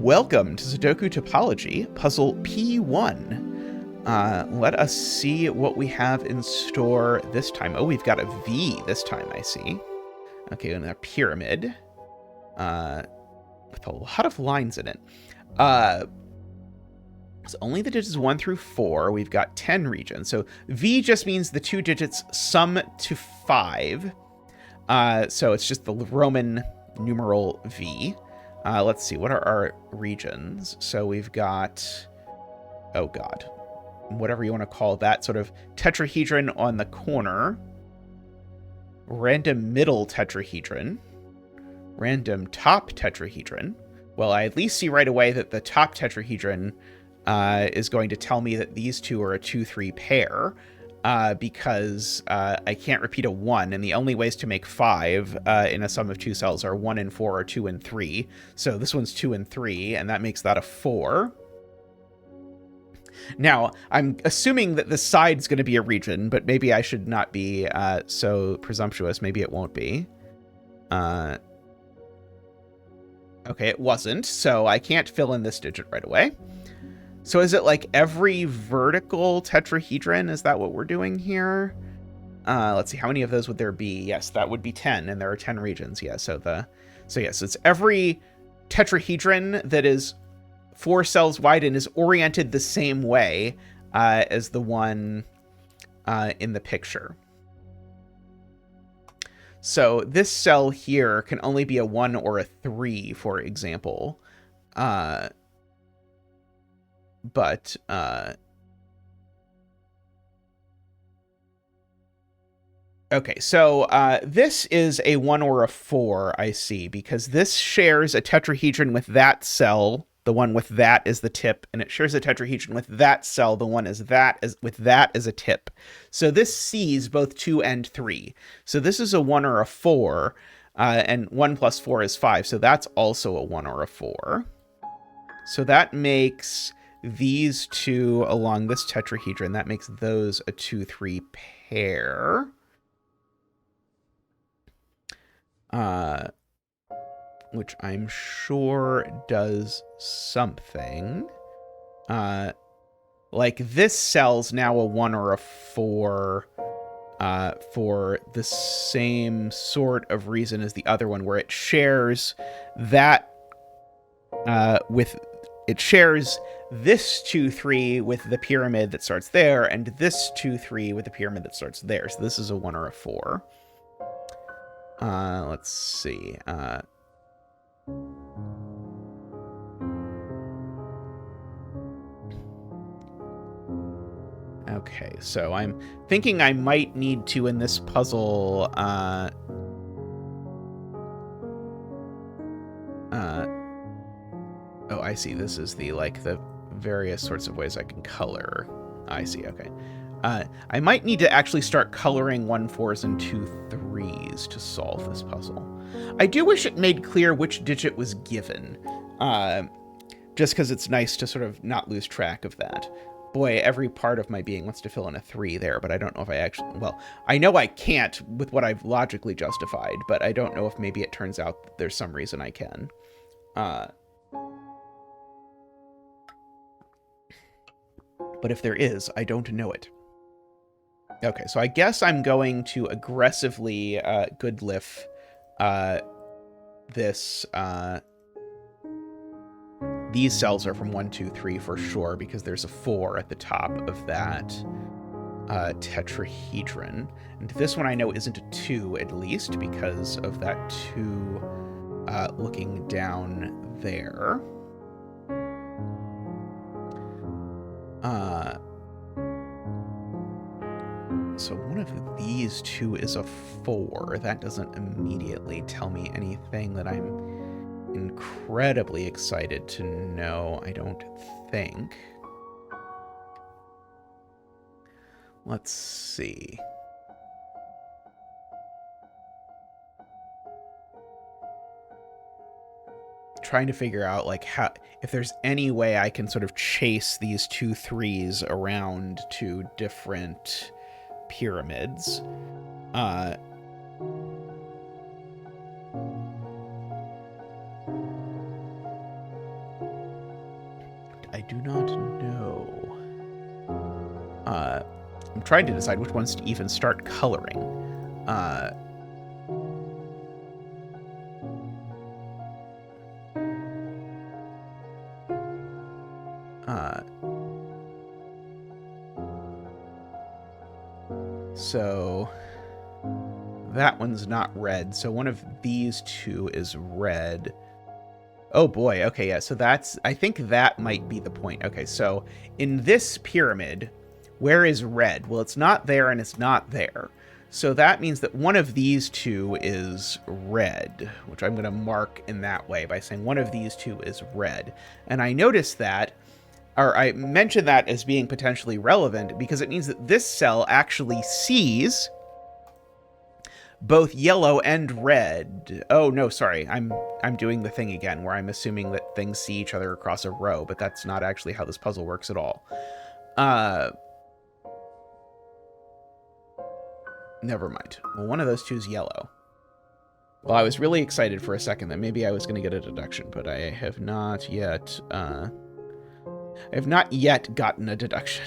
Welcome to Sudoku Topology, puzzle P1. Let us see what we have in store this time. Oh, we've got a V this time, I see. Okay, and a pyramid with a lot of lines in it. So only the digits 1 through 4. We've got 10 regions. So V just means the two digits sum to 5. So it's just the Roman numeral V. Let's see, what are our regions? So we've got, oh god, whatever you want to call that, sort of tetrahedron on the corner, random middle tetrahedron, random top tetrahedron. Well, I at least see right away that the top tetrahedron is going to tell me that these two are a 2-3 pair, because I can't repeat a 1, and the only ways to make 5 in a sum of two cells are 1 and 4 or 2 and 3. So this one's 2 and 3, and that makes that a 4. Now, I'm assuming that the side's going to be a region, but maybe I should not be so presumptuous. Maybe it won't be. Okay, it wasn't, so I can't fill in this digit right away. So is it like every vertical tetrahedron? Is that what we're doing here? Let's see, how many of those would there be? Yes, that would be 10, and there are 10 regions. Yeah, so yes, it's every tetrahedron that is 4 cells wide and is oriented the same way as the one in the picture. So this cell here can only be a 1 or a 3, for example. But okay, so this is a 1 or a 4, I see, because this shares a tetrahedron with that cell. The one with that is the tip, and it shares a tetrahedron with that cell. The one is that is with that is a tip. So this sees both 2 and 3. So this is a 1 or a 4, and 1 plus 4 is 5. So that's also a 1 or a 4. So that makes these two along this tetrahedron, that makes those a 2-3 pair. Which I'm sure does something. Like this cell's now a 1 or a 4 for the same sort of reason as the other one, where it shares that it shares this 2-3 with the pyramid that starts there, and this 2-3 with the pyramid that starts there. So this is a 1 or a 4. Let's see. Okay, so I'm thinking I might need to, in this puzzle, oh, I see. This is the various sorts of ways I can color. I see, okay. I might need to actually start coloring 1-4s and 2-3s to solve this puzzle. I do wish it made clear which digit was given, just because it's nice to sort of not lose track of that. Boy, every part of my being wants to fill in a 3 there, but I don't know if I actually... Well, I know I can't with what I've logically justified, but I don't know if maybe it turns out that there's some reason I can. But if there is, I don't know it. Okay, so I guess I'm going to aggressively goodliff this... These cells are from 1, 2, 3 for sure, because there's a 4 at the top of that tetrahedron. And this one I know isn't a 2, at least, because of that 2 looking down there. So one of these two is a 4. That doesn't immediately tell me anything that I'm incredibly excited to know, I don't think. Let's see. Trying to figure out if there's any way I can sort of chase these 2-3s around to different pyramids. I do not know. I'm trying to decide which ones to even start coloring. So that one's not red. So one of these two is red. Oh boy. Okay, yeah. So I think that might be the point. Okay, so in this pyramid, where is red? Well, it's not there and it's not there. So that means that one of these two is red, which I'm going to mark in that way by saying one of these two is red. And I noticed that, or I mentioned that as being potentially relevant because it means that this cell actually sees both yellow and red. Oh, no, sorry. I'm doing the thing again where I'm assuming that things see each other across a row, but that's not actually how this puzzle works at all. Never mind. Well, one of those two is yellow. Well, I was really excited for a second that maybe I was going to get a deduction, but I have not yet... I have not yet gotten a deduction.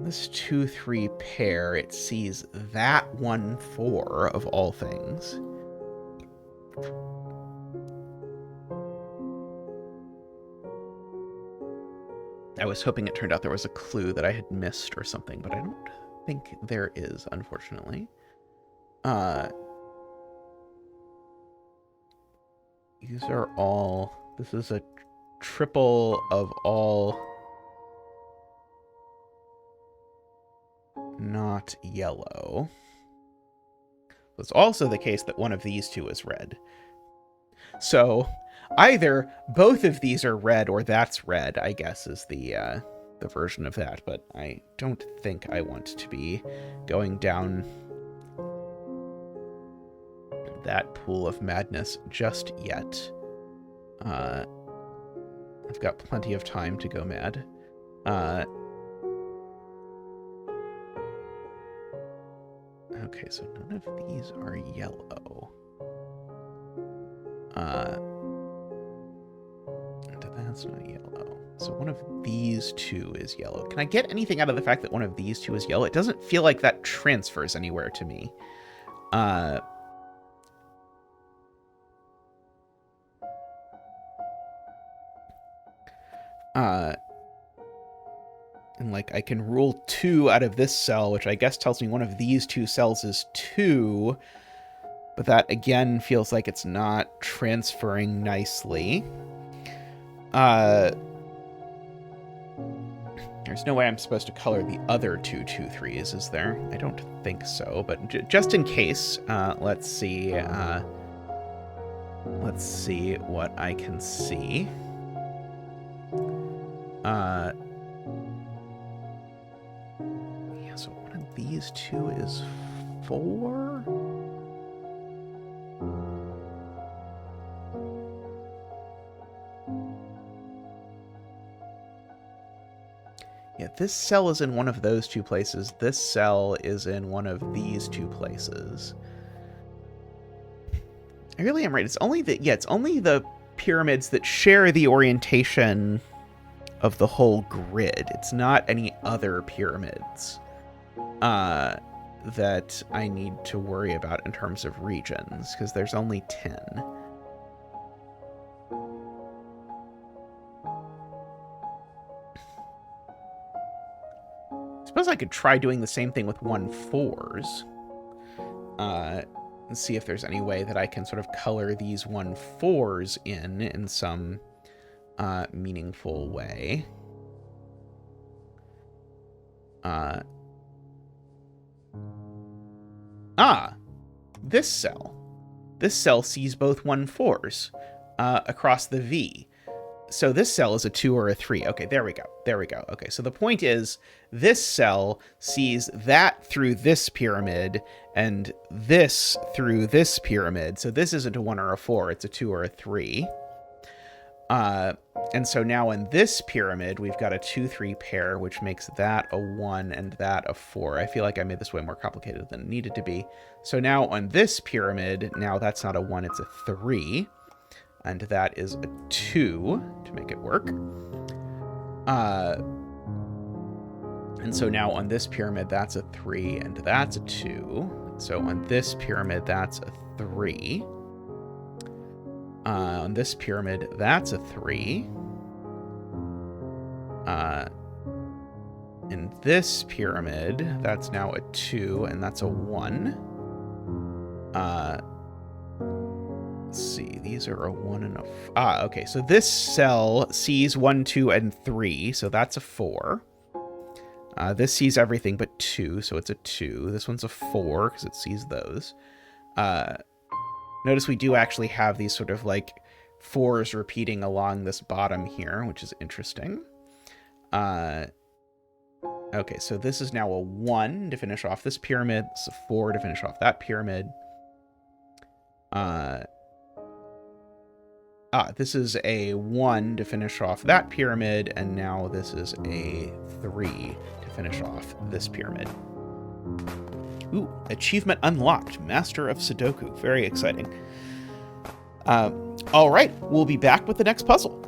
This 2-3 pair, it sees that 1-4 of all things. I was hoping it turned out there was a clue that I had missed or something, but I don't think there is, unfortunately. These are all... This is a triple of all not yellow. It's also the case that one of these two is red. So either both of these are red or that's red, I guess, is the version of that. But I don't think I want to be going down that pool of madness just yet. I've got plenty of time to go mad. Okay, so none of these are yellow. That's not yellow. So one of these two is yellow. Can I get anything out of the fact that one of these two is yellow? It doesn't feel like that transfers anywhere to me. And like I can rule 2 out of this cell, which I guess tells me one of these two cells is 2. But that again feels like it's not transferring nicely. There's no way I'm supposed to color the other 2 2-3s, is there? I don't think so, but just in case, let's see what I can see. Yeah, so one of these two is 4? Yeah, this cell is in one of those two places. This cell is in one of these two places. I really am right. It's only the pyramids that share the orientation of the whole grid. It's not any other pyramids that I need to worry about in terms of regions, because there's only 10. I suppose I could try doing the same thing with 1-4s. And see if there's any way that I can sort of color these 1-4s in some meaningful way. This cell. This cell sees both 1-4s across the V. So this cell is a 2 or a 3. Okay, there we go. There we go. Okay, so the point is this cell sees that through this pyramid and this through this pyramid. So this isn't a 1 or a 4. It's a 2 or a 3. And so now in this pyramid, we've got a 2-3 pair, which makes that a 1 and that a 4. I feel like I made this way more complicated than it needed to be. So now on this pyramid, now that's not a 1, it's a 3. And that is a 2 to make it work. And so now on this pyramid, that's a 3 and that's a 2. So on this pyramid, that's a 3. On this pyramid, that's a 3. In this pyramid, that's now a 2, and that's a 1. Let's see, these are a 1 and a... okay, so this cell sees 1, 2, and 3, so that's a 4. This sees everything but 2, so it's a 2. This one's a 4, because it sees those. Notice we do actually have these sort of like 4s repeating along this bottom here, which is interesting. Okay, so this is now a 1 to finish off this pyramid. It's a 4 to finish off that pyramid. This is a 1 to finish off that pyramid, and now this is a 3 to finish off this pyramid. Ooh, achievement unlocked, Master of Sudoku. Very exciting. All right, we'll be back with the next puzzle.